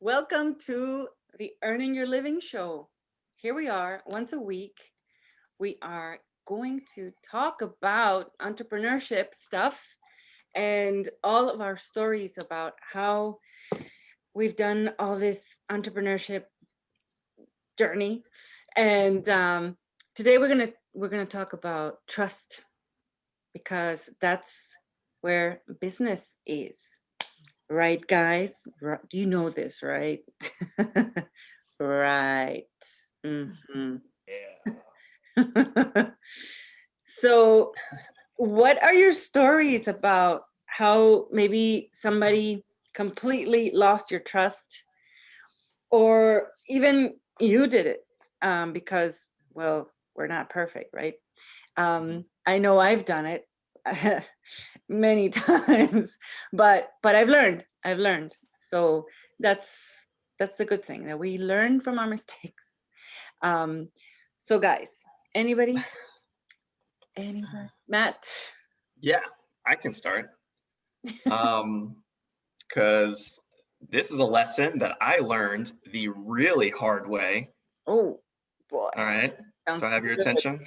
Welcome to the Earning Your Living show. Here we are once a week. We are going to talk about entrepreneurship stuff and all of our stories about how we've done all this entrepreneurship journey. And today we're gonna talk about trust because that's where business is. Right, guys? You know this, right? Right. Mhm. Yeah. So, what are your stories about how maybe somebody completely lost your trust, or even you did it because, well, we're not perfect, right? I know I've done it many times, but I've learned. I've learned. So that's the good thing that we learn from our mistakes. Um, so guys, anybody? Anybody? Matt? Yeah, I can start. Because this is a lesson that I learned the really hard way. Oh boy, All right. sounds So I have your good. attention.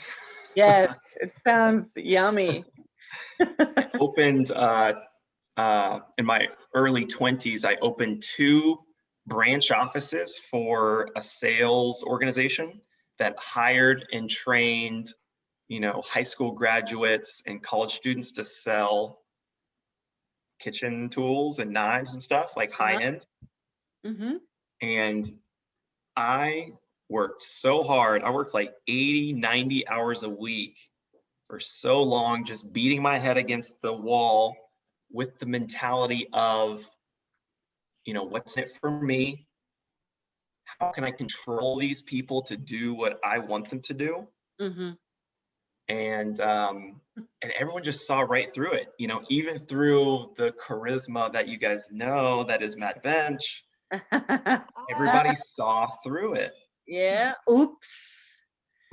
Yes, it sounds yummy. I opened in my early 20s, I opened two branch offices for a sales organization that hired and trained, high school graduates and college students to sell kitchen tools and knives and stuff, like high end. Mm-hmm. And I worked so hard. I worked like 80, 90 hours a week for so long, just beating my head against the wall with the mentality of, what's in it for me? How can I control these people to do what I want them to do? Mm-hmm. And everyone just saw right through it, even through the charisma that you guys know that is Matt Bench. Everybody saw through it. Yeah. Oops.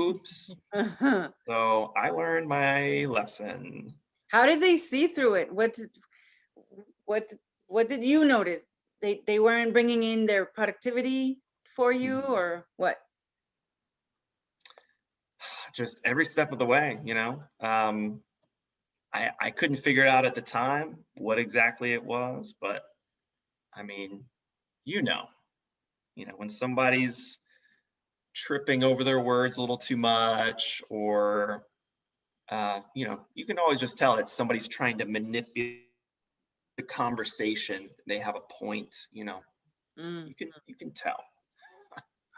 Oops. Uh-huh. So I learned my lesson. How did they see through it? What what did you notice? They weren't bringing in their productivity for you, or what? Just every step of the way, I couldn't figure it out at the time what exactly it was, but I mean, you know, when somebody's tripping over their words a little too much, or you can always just tell that somebody's trying to manipulate the conversation. They have a point, Mm. you can tell.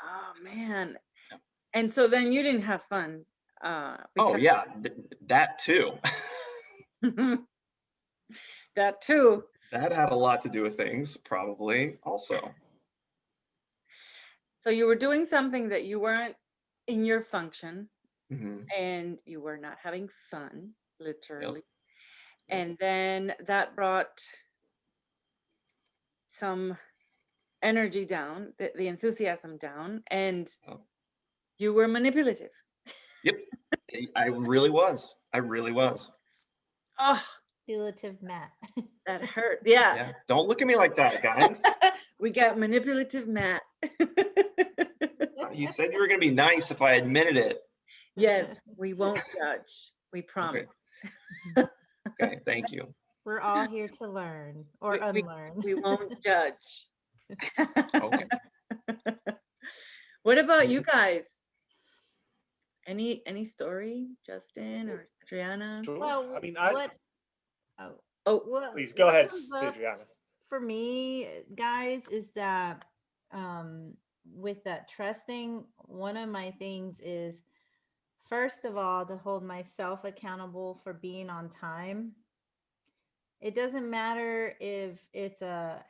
Oh man. Yeah. And so then you didn't have fun Oh because yeah, that too. that too. That had a lot to do with things, probably also. So you were doing something that you weren't in your function Hmm. and you were not having fun, Yep. literally. Yep. And then that brought some energy down, the enthusiasm down, and Yep. you were manipulative. Yep. I really was. I really was. Oh, Manipulative Matt. that hurt. Yeah. Yeah. Don't look at me like that, guys. We got manipulative Matt. You said you were going to be nice if I admitted it. Yes, we won't judge. We promise. Okay. Okay. Thank you. We're all here to learn or We, unlearn. we won't judge. Okay. What about you guys? Any story, Justin or Adriana? Sure. Well, I mean, what? Oh, What? please go ahead, comes up Adriana. for me, guys, is that with that trusting, one of my things is first of all to hold myself accountable for being on time. It doesn't matter if it's a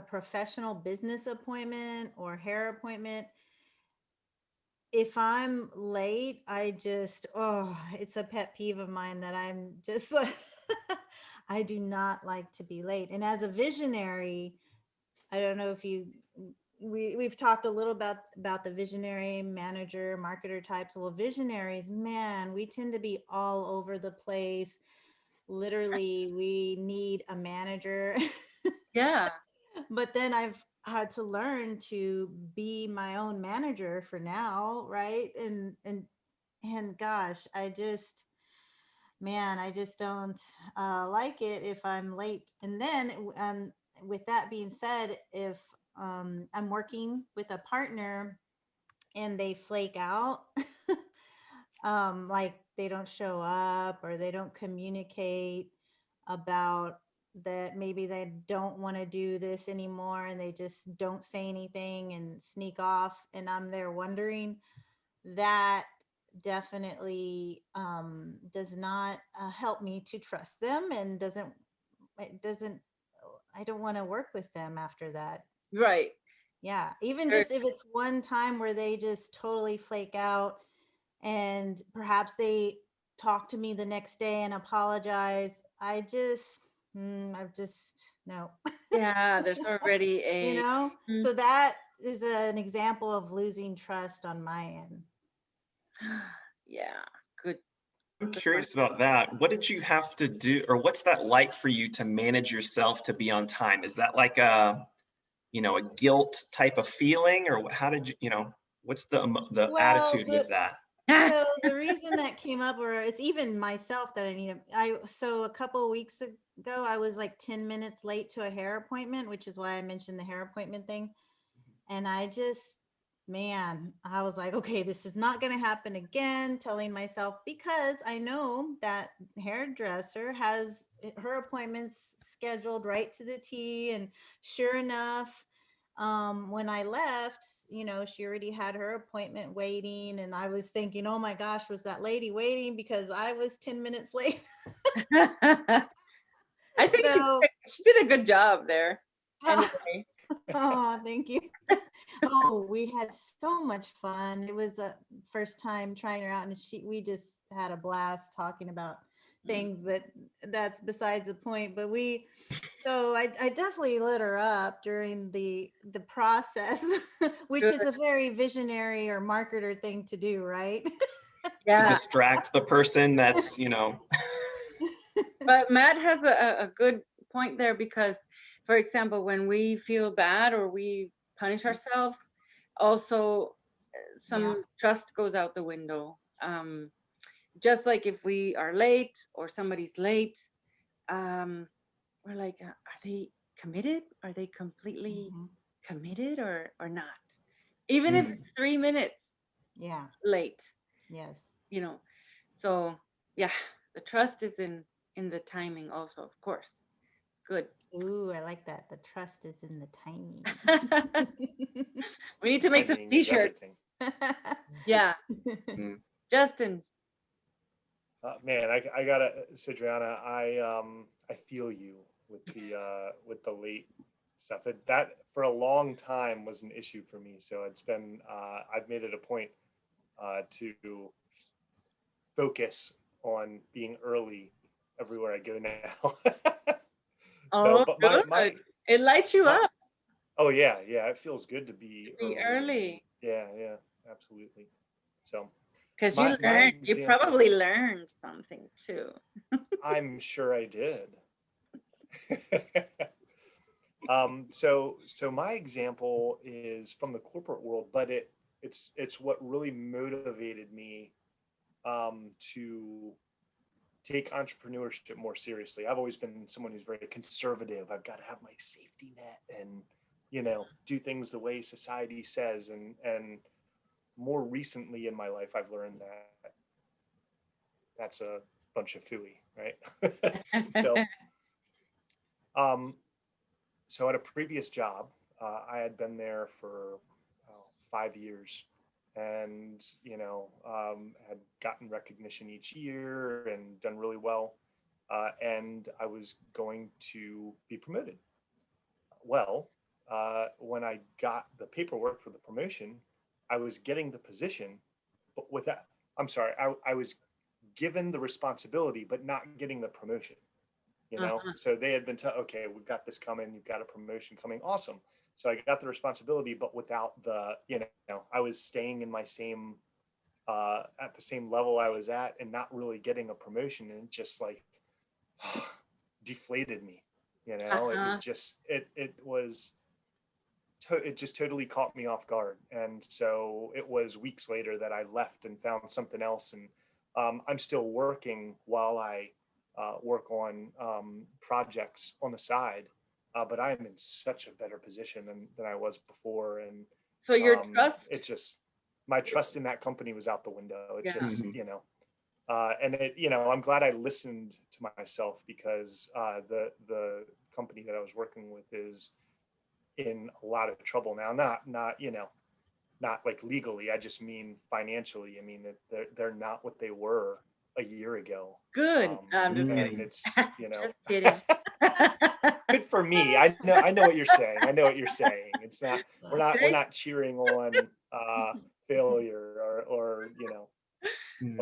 professional business appointment or hair appointment. If I'm late, it's a pet peeve of mine that I'm just like, I do not like to be late. And as a visionary, I don't know if we've talked a little about the visionary manager, marketer types. Well, visionaries, man, we tend to be all over the place. Literally, we need a manager. yeah. But then had to learn to be my own manager for now, right? And gosh, I just don't like it if I'm late. And then, with that being said, if I'm working with a partner and they flake out, like they don't show up or they don't communicate about that, maybe they don't want to do this anymore and they just don't say anything and sneak off, and I'm there wondering, that definitely does not help me to trust them, and it doesn't I don't want to work with them after that. Right. Yeah, even Very just if it's one time where they just totally flake out, and perhaps they talk to me the next day and apologize, I've just no. Yeah, there's already You a know, mm, so that is an example of losing trust on my end. yeah, good I'm good one. curious about that. What did you have to do, or what's that like for you to manage yourself to be on time? Is that like a, a guilt type of feeling, or how did you, what's the Well, attitude with that? so the reason that came up, or it's even myself that so a couple of weeks ago, I was like 10 minutes late to a hair appointment, which is why I mentioned the hair appointment thing. And man, I was like, okay, this is not going to happen again, telling myself, because I know that hairdresser has her appointments scheduled right to the T. And sure enough, when I left, she already had her appointment waiting. And I was thinking, oh my gosh, was that lady waiting because I was 10 minutes late? I think So, she did a good job there. Anyway. oh, thank you. Oh, we had so much fun. It was a first time trying her out, and we just had a blast talking about things, but that's besides the point. But I definitely lit her up during the process, which Good. is a very visionary or marketer thing to do, right? To Yeah. distract the person that's, But Matt has a good point there because, for example, when we feel bad or we punish ourselves, also Yeah. some trust goes out the window. Just like if we are late or somebody's late, we're like, are they committed? Are they completely Mhm. committed or not? Even if Mm. it's 3 minutes Yeah. late, Yes. you know. So yeah, the trust is in the timing also, of course. Good. Ooh, I like that. The trust is in the timing. We need to make some Timing is t-shirts. everything. Yeah. Mm. Justin. Man, I gotta, Sidriana, I feel you with the late stuff. That for a long time was an issue for me. So I've made it a point to focus on being early everywhere I go now. So, Oh, but good. It lights you my up oh yeah, yeah, it feels good to to be be early. early. Yeah, yeah, absolutely. So Because my you example, probably learned something too. I'm sure I did. So my example is from the corporate world, but it's what really motivated me to take entrepreneurship more seriously. I've always been someone who's very conservative. I've got to have my safety net and do things the way society says. And more recently in my life, I've learned that that's a bunch of phooey, right? So um, so at a previous job, I had been there for 5 years, and had gotten recognition each year and done really well. And I was going to be promoted. Well, when I got the paperwork for the promotion, I was getting the position, but without, I'm sorry, I was given the responsibility, but not getting the promotion. Uh-huh. So they had been told, okay, we've got this coming, you've got a promotion coming, awesome. So I got the responsibility, but without I was staying in my same at the same level I was at and not really getting a promotion, and it just like deflated me. It was Uh-huh. just it was it just totally caught me off guard. And so it was weeks later that I left and found something else. And I'm still working while I work on projects on the side, but I am in such a better position than I was before. And So your trust, it just, my trust in that company was out the window. It Yeah. just, Mhm. you know, and it, you know, I'm glad I listened to myself, because the company that I was working with is in a lot of trouble now. Not you know, not like legally. I just mean financially. I mean that they're not what they were a year ago. good. I'm just Mm. kidding. And it's, you know, Just kidding. good for me. I know what you're saying. I know what you're saying. It's not, we're not cheering on failure or you know, Mhm.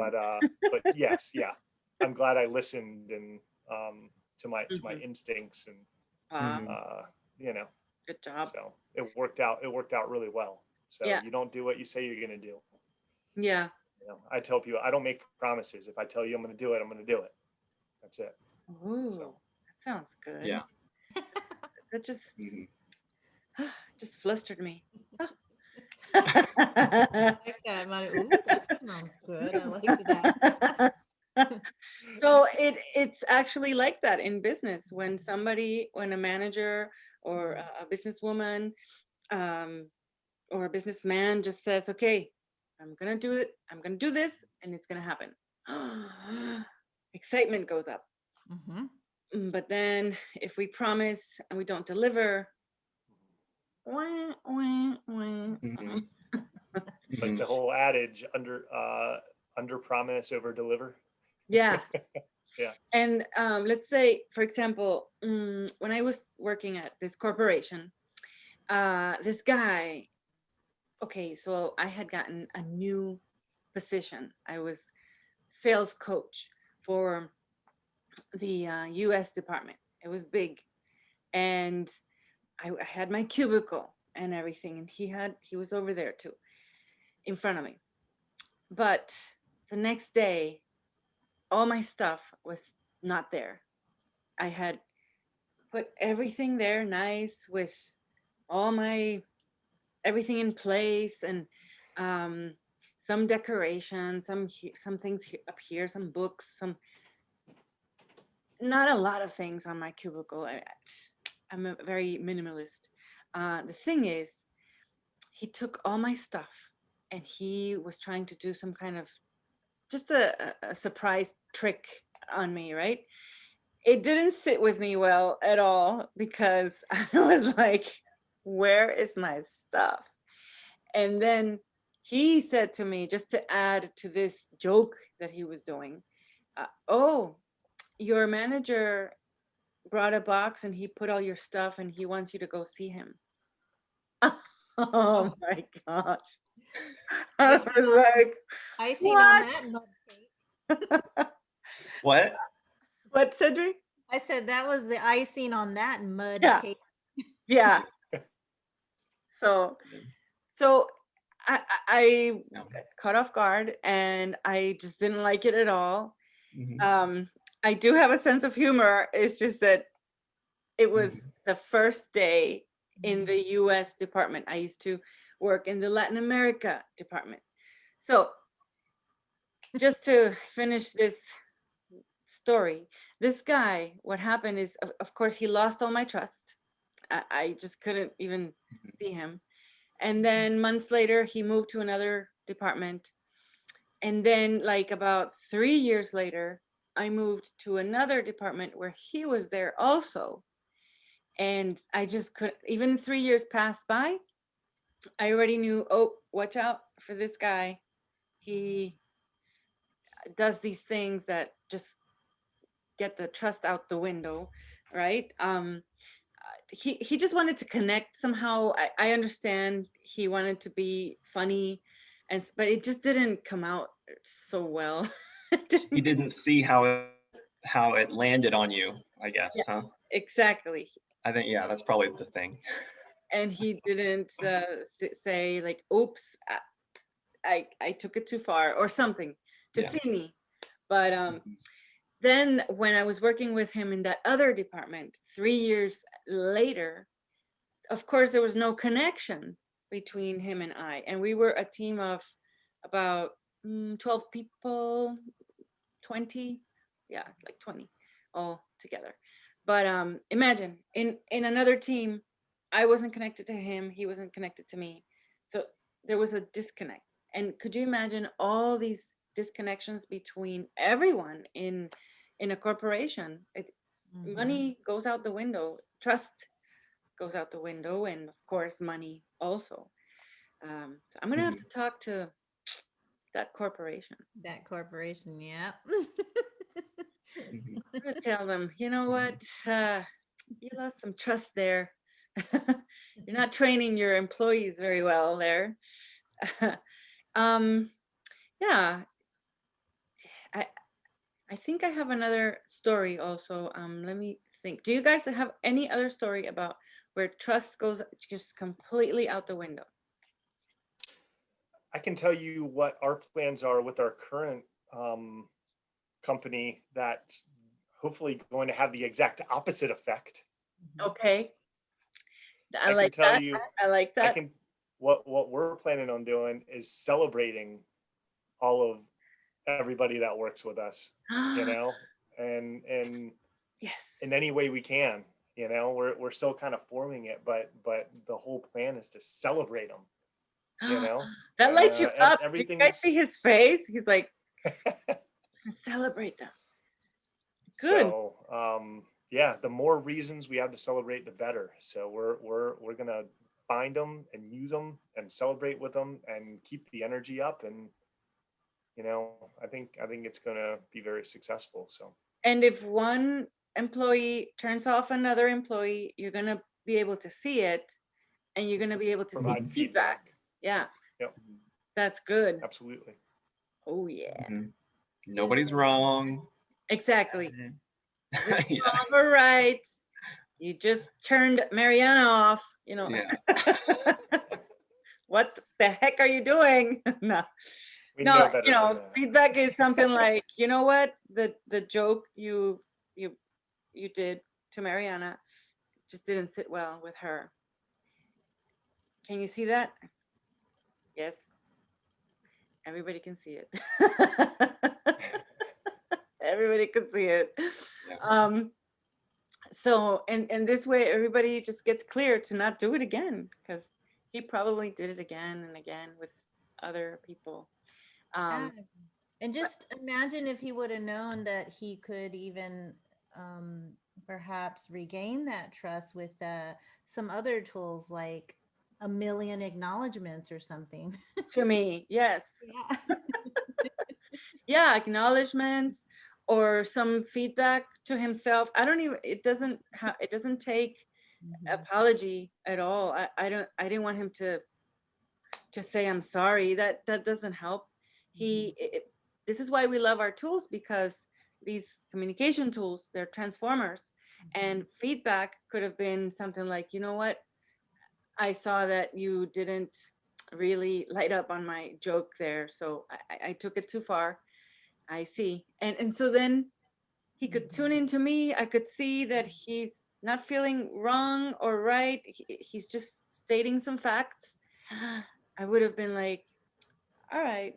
but yes, yeah. I'm glad I listened and to my Mhm. instincts, and Wow, Mhm. you know, good job. so it worked out really well. So Yeah. you don't do what you say you're going to do. Yeah. You know, I tell people I don't make promises. If I tell you I'm going to do it, I'm going to do it. That's it. Ooh, So that sounds good. Yeah. That just Mhm. just flustered me. I like that, Manu. Ooh, that sounds good. I like that. So it's actually like that in business when when a manager or a businesswoman or a businessman just says, okay, I'm gonna do it, I'm gonna do this, and it's gonna happen. Excitement goes up. Mhm. But then if we promise and we don't deliver, wah, wah, wah. Mhm. like Mhm. the whole adage, under promise, over deliver. Yeah. Yeah. And let's say, for example, when I was working at this corporation, this guy, okay, so I had gotten a new position. I was sales coach for the US department. It was big. And I had my cubicle and everything. And he was over there too, in front of me. But the next day, all my stuff was not there. I had put everything there nice with all my everything in place and um, some decorations, some things up here, some books, some not a lot of things on my cubicle. I'm a very minimalist. The thing is, he took all my stuff and he was trying to do some kind of just a surprise trick on me, right? It didn't sit with me well at all because I was like, where is my stuff? And then he said to me, just to add to this joke that he was doing, oh, your manager brought a box and he put all your stuff and he wants you to go see him. Oh my gosh. I was like, Icing on what? that mud cake. What? What, Cedric? I said that was the icing on that mud Yeah. cake. Yeah. So I No. got caught off guard and I just didn't like it at all. Mhm. I do have a sense of humor. It's just that it was Mhm. the first day in the US department. I used to work in the Latin America department. So just to finish this story, this guy, what happened is, of course, he lost all my trust. I just couldn't even see him. And then months later, he moved to another department. And then, like about 3 years later, I moved to another department where he was there also. And I just couldn't, even 3 years passed by, I already knew, oh, watch out for this guy. He does these things that just get the trust out the window, right? He just wanted to connect somehow. I understand he wanted to be funny, but it just didn't come out so well. It You didn't- didn't see how it landed on you, I guess, Yeah. huh? exactly. I think, yeah, that's probably the thing. And he didn't say like, "Oops, I took it too far" or something to Yeah. see me. But Mhm. then when I was working with him in that other department 3 years later, of course, there was no connection between him and I. And we were a team of about 12 people, 20, yeah, like 20 all together. But imagine in another team, I wasn't connected to him, he wasn't connected to me. So there was a disconnect. And could you imagine all these disconnections between everyone in a corporation? Mhm. Money goes out the window, trust goes out the window, and of course money also. So I'm gonna have to talk to that corporation. That corporation, yeah. Mhm. I'm gonna tell them, you know what, you lost some trust there. You're not training your employees very well there. um, yeah, I I think I have another story also. Let me think. Do you guys have any other story about where trust goes just completely out the window? I can tell you what our plans are with our current company that's hopefully going to have the exact opposite effect. Okay, I I can like tell that. you, I like I that. can what we're planning on doing is celebrating all of everybody that works with us, you know, and Yes. in any way we can, you know, we're still kind of forming it, but the whole plan is to celebrate them, you know, That and lights you up. Do you guys everything's see his face? He's like, celebrate them. Good. so yeah, the more reasons we have to celebrate, the better. So we're gonna find them and use them and celebrate with them and keep the energy up. And you know, I think it's gonna be very successful. So And if one employee turns off another employee, you're gonna be able to see it, and you're gonna be able to see provide feedback. feedback. Yeah, Yep, that's good. absolutely. Oh yeah, Mhm. Nobody's wrong. exactly. Yeah. All right. You just turned Mariana off, you know. Yeah. What the heck are you doing? No. We No, know better you than know, that. feedback is something like, you know what? The joke you you did to Mariana just didn't sit well with her. Can you see that? Yes. Everybody can see it. Everybody can see it. Yeah. So and this way everybody just gets clear to not do it again, because he probably did it again and again with other people. Yeah. Um, And just imagine if he would have known that he could even um, perhaps regain that trust with some other tools like a million acknowledgments or something. to me, yes. Yeah. Yeah, acknowledgments or some feedback to himself. I don't even, it doesn't take Mhm. apology at all. I didn't want him to say I'm sorry. That doesn't help. This is why we love our tools, because these communication tools, they're transformers. And feedback could have been something like, you know what, I saw that you didn't really light up on my joke there, so I took it too far. I see. And so then he could tune into me. I could see that he's not feeling wrong or right. He's just stating some facts. I would have been like, all right,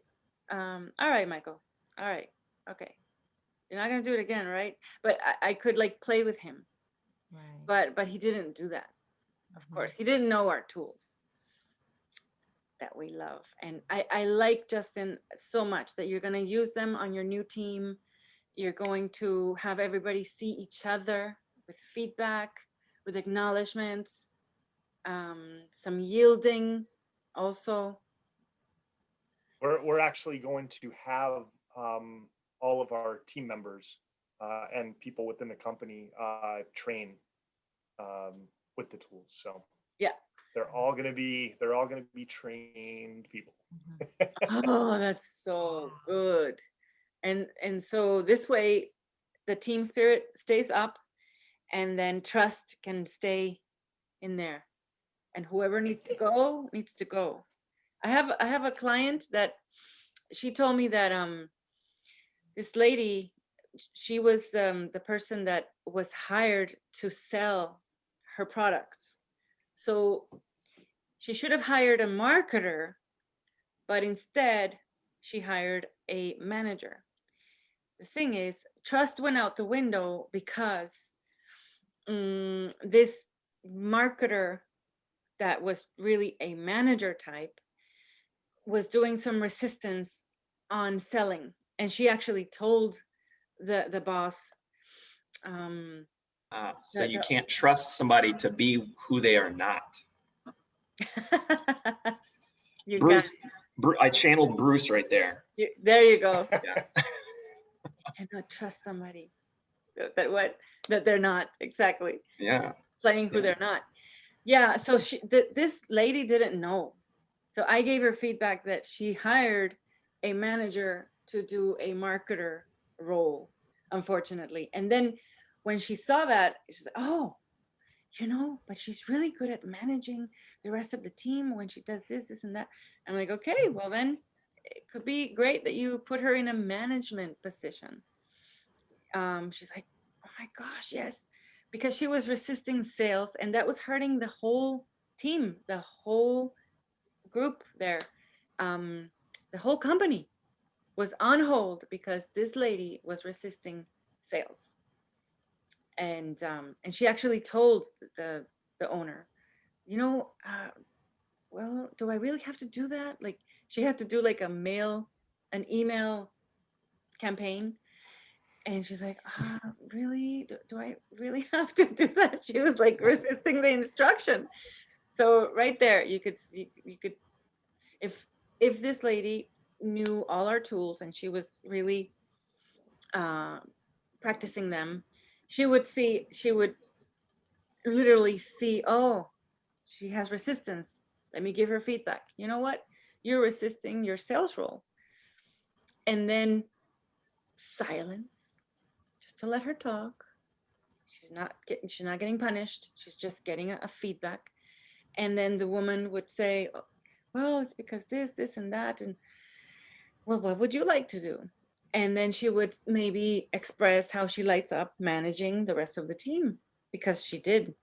Michael. All right. Okay. You're not gonna do it again, right? But I could like play with him. Right. But he didn't do that. Of Mhm. course. He didn't know our tools that we love. And I like, Justin, so much that you're gonna use them on your new team. You're going to have everybody see each other with feedback, with acknowledgments, some yielding also. We're actually going to have all of our team members and people within the company train with the tools. So Yeah. they're all gonna be trained people. Oh, that's so good. And so this way the team spirit stays up, and then trust can stay in there. And whoever needs to go needs to go. I have a client that she told me that this lady, she was the person that was hired to sell her products. So she should have hired a marketer, but instead she hired a manager. The thing is, trust went out the window because this marketer that was really a manager type was doing some resistance on selling. And she actually told the boss, So you can't trust somebody to be who they are not. you Bruce, I channeled Bruce right there. there you go. Yeah. Cannot trust somebody that they're not exactly Yeah. playing who Yeah. they're not. Yeah, so this lady didn't know. So I gave her feedback that she hired a manager to do a marketer role, unfortunately. And then when she saw that, she's like, oh, but she's really good at managing the rest of the team when she does this and that. I'm like, okay, well then it could be great that you put her in a management position. She's like, oh my gosh, yes, because she was resisting sales and that was hurting the whole team, the whole group there. The whole company was on hold because this lady was resisting sales. And she actually told the owner, well, do I really have to do that? Like she had to do like an email campaign. And she's like, really? Do I really have to do that? She was like resisting the instruction. So right there, you could see, if this lady knew all our tools and she was really practicing them, she would literally see, oh, she has resistance. Let me give her feedback. You know what? You're resisting your sales role. And then silence, just to let her talk. She's not getting punished. She's just getting a feedback. And then the woman would say, oh, well, it's because this and that. And well, what would you like to do? And then she would maybe express how she lights up managing the rest of the team because she did.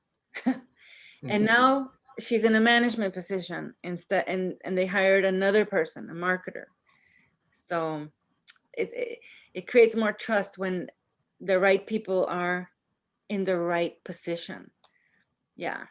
And now she's in a management position instead, and they hired another person, a marketer. So it creates more trust when the right people are in the right position. Yeah.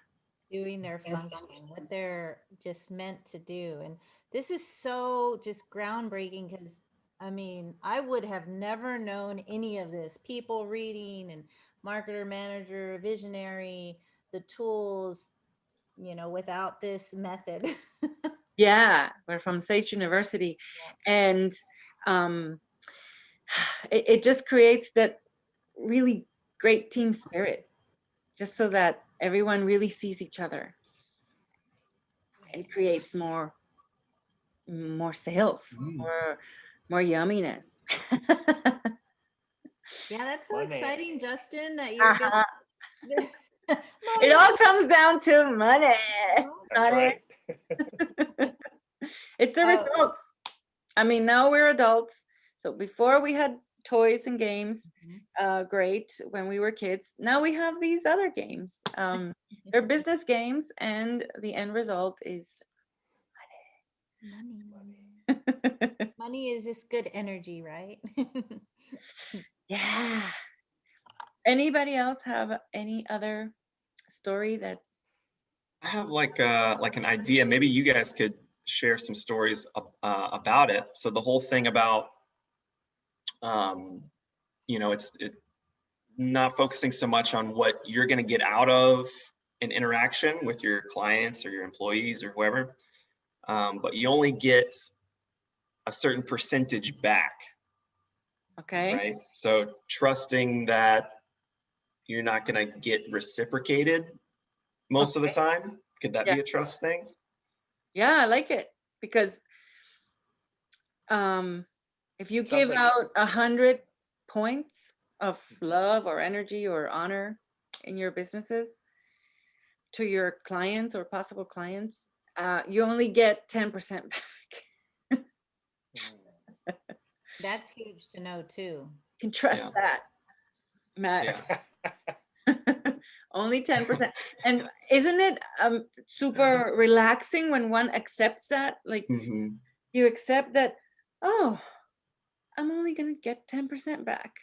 Doing their function, what they're just meant to do. And this is so just groundbreaking because I mean, I would have never known any of this. People reading and marketer, manager, visionary, the tools, without this method. Yeah, we're from Sage University. And it just creates that really great team spirit, just so that everyone really sees each other and creates more sales, more yumminess. Yeah, that's so Money. exciting, Justin, that you're gonna It all comes down to money. That's right. It's the results. I mean, now we're adults. So before we had toys and games, great when we were kids. Now we have these other games. They're business games, and the end result is money. Money is just good energy, right? Yeah. Anybody else have any other story that? I have like an idea. Maybe you guys could share some stories about it. So the whole thing about, it's not focusing so much on what you're going to get out of an interaction with your clients or your employees or whoever, but you only get a certain percentage back. Okay. Right. So trusting that you're not going to get reciprocated most of the time. Could that be a trust thing? Yeah, I like it because if you give out 100 points of love or energy or honor in your businesses to your clients or possible clients, you only get 10% back. That's huge to know too. You can trust that, Matt. Yeah. Only 10%. And isn't it super relaxing when one accepts that? Like Mhm. you accept that, oh, I'm only gonna get 10% back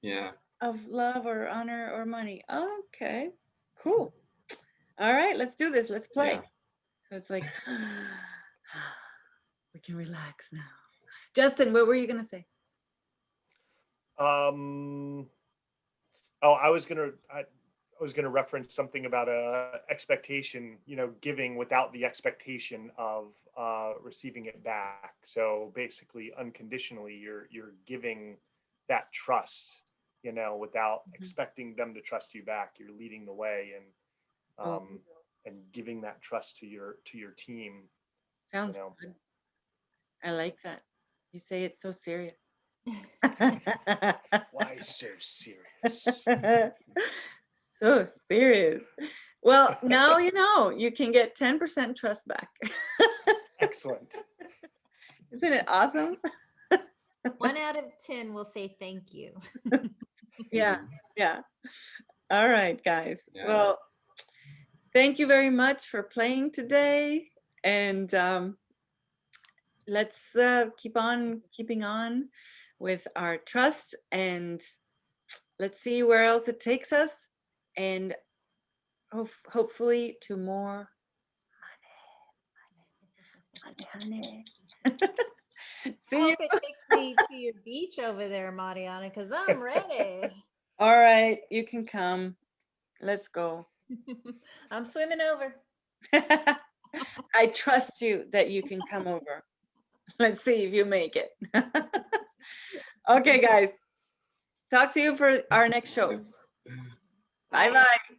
Yeah. of love or honor or money. Okay, cool. All right, let's do this. Let's play. Yeah. So it's like we can relax now. Justin, what were you gonna say? Oh, I was gonna reference something about a expectation, giving without the expectation of receiving it back. So basically, unconditionally, you're giving that trust, without Mhm. expecting them to trust you back. You're leading the way Oh, and giving that trust to your team. sounds know. good. I like that. You say it so serious. Why so serious? So serious. Well, now you know you can get 10% trust back. Excellent. Isn't it awesome? 1 out of 10 will say thank you. Yeah, yeah. All right, guys. Yeah. Well, thank you very much for playing today. And let's keep on keeping on with our trust, and let's see where else it takes us. And hopefully to more money. I See you. hope it takes me to your beach over there, Mariana, because I'm ready. All right, you can come. Let's go. I'm swimming over. I trust you that you can come over. Let's see if you make it. Okay, guys. Talk to you for our next show. Yes. Bye bye.